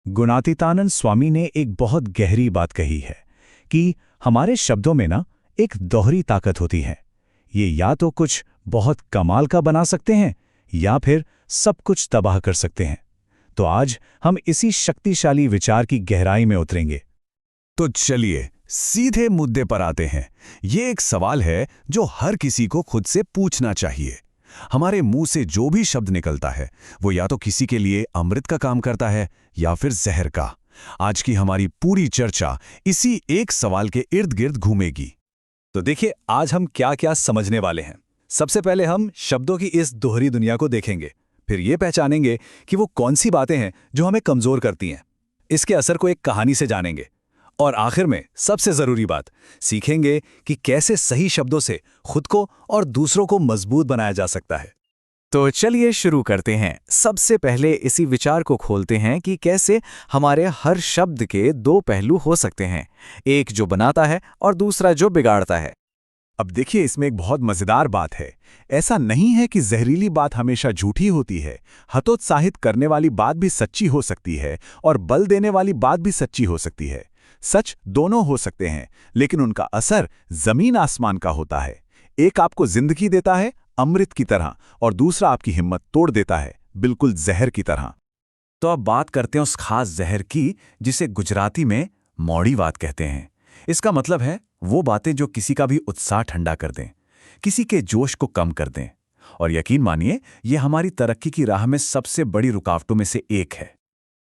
गुणातीतानंद स्वामी ने एक बहुत गहरी बात कही है कि हमारे शब्दों में ना एक दोहरी ताकत होती है। ये या तो कुछ बहुत कमाल का बना सकते हैं या फिर सब कुछ तबाह कर सकते हैं। तो आज हम इसी शक्तिशाली विचार की गहराई में उतरेंगे। तो चलिए सीधे मुद्दे पर आते हैं। ये एक सवाल है जो हर किसी को खुद से पूछना चाहिए। हमारे मुंह से जो भी शब्द निकलता है वो या तो किसी के लिए अमृत का काम करता है या फिर जहर का। आज की हमारी पूरी चर्चा इसी एक सवाल के इर्द गिर्द घूमेगी। तो देखिए आज हम क्या क्या समझने वाले हैं। सबसे पहले हम शब्दों की इस दोहरी दुनिया को देखेंगे, फिर ये पहचानेंगे कि वो कौन सी बातें हैं जो हमें कमजोर करती हैं। इसके असर को एक कहानी से जानेंगे और आखिर में सबसे जरूरी बात सीखेंगे कि कैसे सही शब्दों से खुद को और दूसरों को मजबूत बनाया जा सकता है। तो चलिए शुरू करते हैं। सबसे पहले इसी विचार को खोलते हैं कि कैसे हमारे हर शब्द के दो पहलू हो सकते हैं, एक जो बनाता है और दूसरा जो बिगाड़ता है। अब देखिए इसमें एक बहुत मजेदार बात है। ऐसा नहीं है कि जहरीली बात हमेशा झूठी होती है। हतोत्साहित करने वाली बात भी सच्ची हो सकती है और बल देने वाली बात भी सच्ची हो सकती है। सच दोनों हो सकते हैं, लेकिन उनका असर जमीन आसमान का होता है। एक आपको जिंदगी देता है अमृत की तरह और दूसरा आपकी हिम्मत तोड़ देता है, बिल्कुल जहर की तरह। तो अब बात करते हैं उस खास जहर की जिसे गुजराती में मौड़ी बात कहते हैं। इसका मतलब है वो बातें जो किसी का भी उत्साह ठंडा कर दें, किसी के जोश को कम कर दें। और यकीन मानिए ये हमारी तरक्की की राह में सबसे बड़ी रुकावटों में से एक है।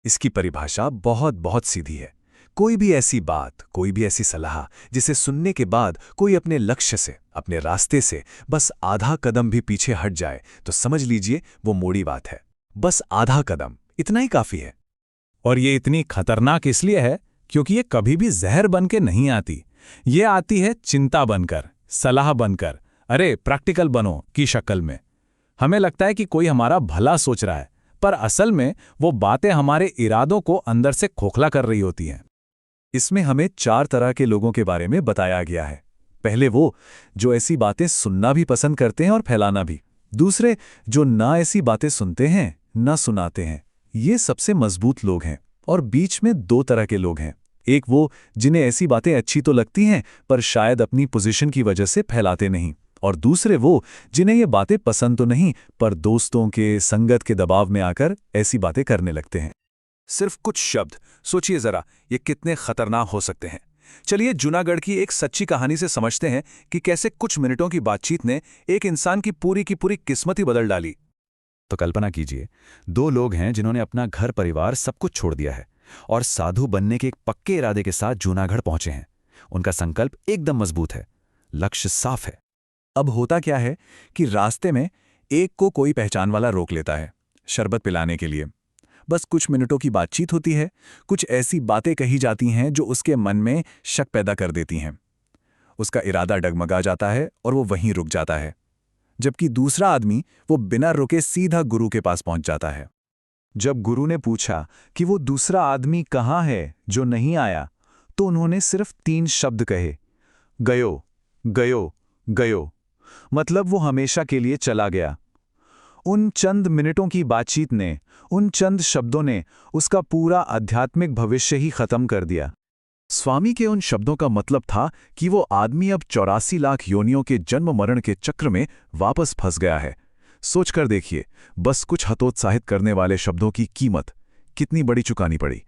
इसकी परिभाषा बहुत बहुत सीधी है। कोई भी ऐसी बात, कोई भी ऐसी सलाह जिसे सुनने के बाद कोई अपने लक्ष्य से, अपने रास्ते से बस आधा कदम भी पीछे हट जाए तो समझ लीजिए वो मोड़ी बात है। बस आधा कदम, इतना ही काफी है। और ये इतनी खतरनाक इसलिए है क्योंकि ये कभी भी जहर बन के नहीं आती। ये आती है चिंता बनकर, सलाह बनकर, अरे प्रैक्टिकल बनो की शक्ल में। हमें लगता है कि कोई हमारा भला सोच रहा है, पर असल में वो बातें हमारे इरादों को अंदर से खोखला कर रही होती हैं। इसमें हमें 4 तरह के लोगों के बारे में बताया गया है। पहले वो जो ऐसी बातें सुनना भी पसंद करते हैं और फैलाना भी। दूसरे जो ना ऐसी बातें सुनते हैं ना सुनाते हैं। ये सबसे मजबूत लोग हैं। और बीच में 2 तरह के लोग हैं। एक वो जिन्हें ऐसी बातें अच्छी तो लगती हैं पर शायद अपनी पोजीशन की वजह से फैलाते नहीं। और दूसरे वो जिन्हें ये बातें पसंद तो नहीं पर दोस्तों के, संगत के दबाव में आकर ऐसी बातें करने लगते हैं। सिर्फ कुछ शब्द, सोचिए जरा ये कितने खतरनाक हो सकते हैं। चलिए जूनागढ़ की एक सच्ची कहानी से समझते हैं कि कैसे कुछ मिनटों की बातचीत ने एक इंसान की पूरी किस्मत ही बदल डाली। तो कल्पना कीजिए 2 लोग हैं जिन्होंने अपना घर परिवार सब कुछ छोड़ दिया है और साधु बनने के एक पक्के इरादे के साथ जूनागढ़ पहुंचे हैं। उनका संकल्प एकदम मजबूत है, लक्ष्य साफ है। अब होता क्या है कि रास्ते में एक को कोई पहचान वाला रोक लेता है शरबत पिलाने के लिए। बस कुछ मिनटों की बातचीत होती है, कुछ ऐसी बातें कही जाती हैं जो उसके मन में शक पैदा कर देती हैं। उसका इरादा डगमगा जाता है और वो वहीं रुक जाता है। जबकि दूसरा आदमी वो बिना रुके सीधा गुरु के पास पहुंच जाता है। जब गुरु ने पूछा कि वो दूसरा आदमी कहाँ है जो नहीं आया, तो उन्होंने सिर्फ 3 शब्द कहे, गयो गयो गयो। मतलब वो हमेशा के लिए चला गया। उन चंद मिनटों की बातचीत ने, उन चंद शब्दों ने उसका पूरा आध्यात्मिक भविष्य ही खत्म कर दिया। स्वामी के उन शब्दों का मतलब था कि वो आदमी अब 84 लाख योनियों के जन्म मरण के चक्र में वापस फंस गया है। सोचकर देखिए, बस कुछ हतोत्साहित करने वाले शब्दों की कीमत कितनी बड़ी चुकानी पड़ी।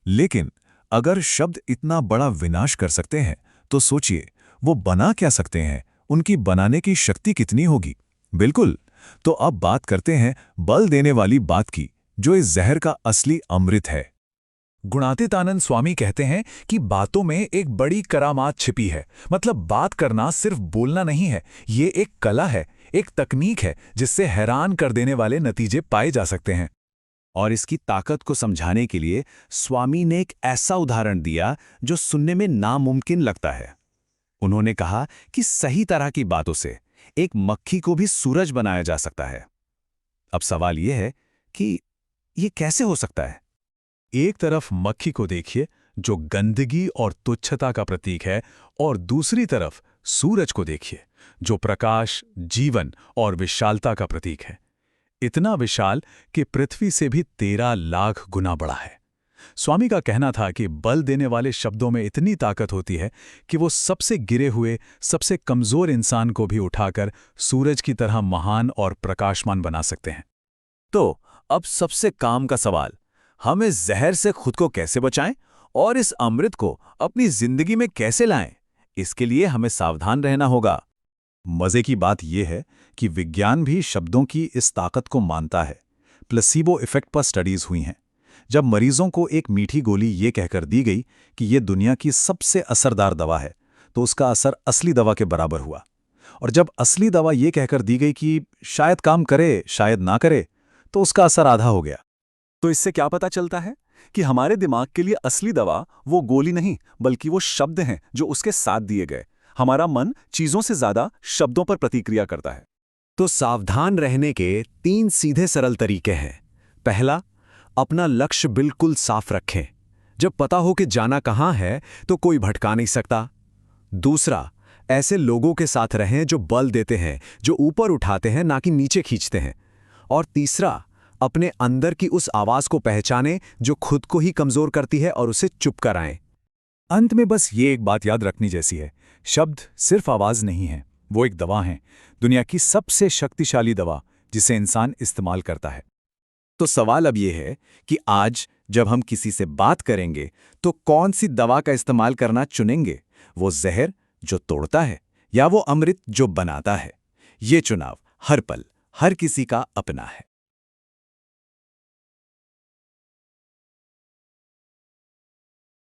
लेकिन अगर शब्द इतना बड़ा विनाश कर सकते हैं तो सोचिए वो बना क्या सकते हैं, उनकी बनाने की शक्ति कितनी होगी। बिल्कुल। तो अब बात करते हैं बल देने वाली बात की, जो इस जहर का असली अमृत है। गुणातीतानंद स्वामी कहते हैं कि बातों में एक बड़ी करामात छिपी है। मतलब बात करना सिर्फ बोलना नहीं है, ये एक कला है, एक तकनीक है जिससे हैरान कर देने वाले नतीजे पाए जा सकते हैं। और इसकी ताकत को समझाने के लिए स्वामी ने एक ऐसा उदाहरण दिया जो सुनने में नामुमकिन लगता है। उन्होंने कहा कि सही तरह की बातों से एक मक्खी को भी सूरज बनाया जा सकता है। अब सवाल यह है कि यह कैसे हो सकता है? एक तरफ मक्खी को देखिए जो गंदगी और तुच्छता का प्रतीक है, और दूसरी तरफ सूरज को देखिए जो प्रकाश, जीवन और विशालता का प्रतीक है। इतना विशाल कि पृथ्वी से भी 13 लाख गुना बड़ा है। स्वामी का कहना था कि बल देने वाले शब्दों में इतनी ताकत होती है कि वो सबसे गिरे हुए, सबसे कमजोर इंसान को भी उठाकर सूरज की तरह महान और प्रकाशमान बना सकते हैं। तो अब सबसे काम का सवाल, हम इस जहर से खुद को कैसे बचाएं और इस अमृत को अपनी जिंदगी में कैसे लाएं? इसके लिए हमें सावधान रहना होगा। मजे की बात यह है कि विज्ञान भी शब्दों की इस ताकत को मानता है। प्लेसिबो इफेक्ट पर स्टडीज हुई हैं। जब मरीजों को एक मीठी गोली ये कहकर दी गई कि ये दुनिया की सबसे असरदार दवा है, तो उसका असर असली दवा के बराबर हुआ। और जब असली दवा ये कहकर दी गई कि शायद काम करे, शायद ना करे, तो उसका असर आधा हो गया। तो इससे क्या पता चलता है कि हमारे दिमाग के लिए असली दवा वो गोली नहीं, बल्कि वो शब्द हैं जो उसके साथ दिए गए। हमारा मन चीजों से ज्यादा शब्दों पर प्रतिक्रिया करता है। तो सावधान रहने के 3 सीधे सरल तरीके हैं। पहला, अपना लक्ष्य बिल्कुल साफ रखें। जब पता हो कि जाना कहाँ है तो कोई भटका नहीं सकता। दूसरा, ऐसे लोगों के साथ रहें जो बल देते हैं, जो ऊपर उठाते हैं ना कि नीचे खींचते हैं। और तीसरा, अपने अंदर की उस आवाज को पहचानें जो खुद को ही कमजोर करती है और उसे चुप कराएं। अंत में बस ये एक बात याद रखनी जैसी है, शब्द सिर्फ आवाज नहीं है, वो एक दवा है, दुनिया की सबसे शक्तिशाली दवा जिसे इंसान इस्तेमाल करता है। तो सवाल अब ये है कि आज जब हम किसी से बात करेंगे तो कौन सी दवा का इस्तेमाल करना चुनेंगे? वो जहर जो तोड़ता है या वो अमृत जो बनाता है? ये चुनाव हर पल, हर किसी का अपना है।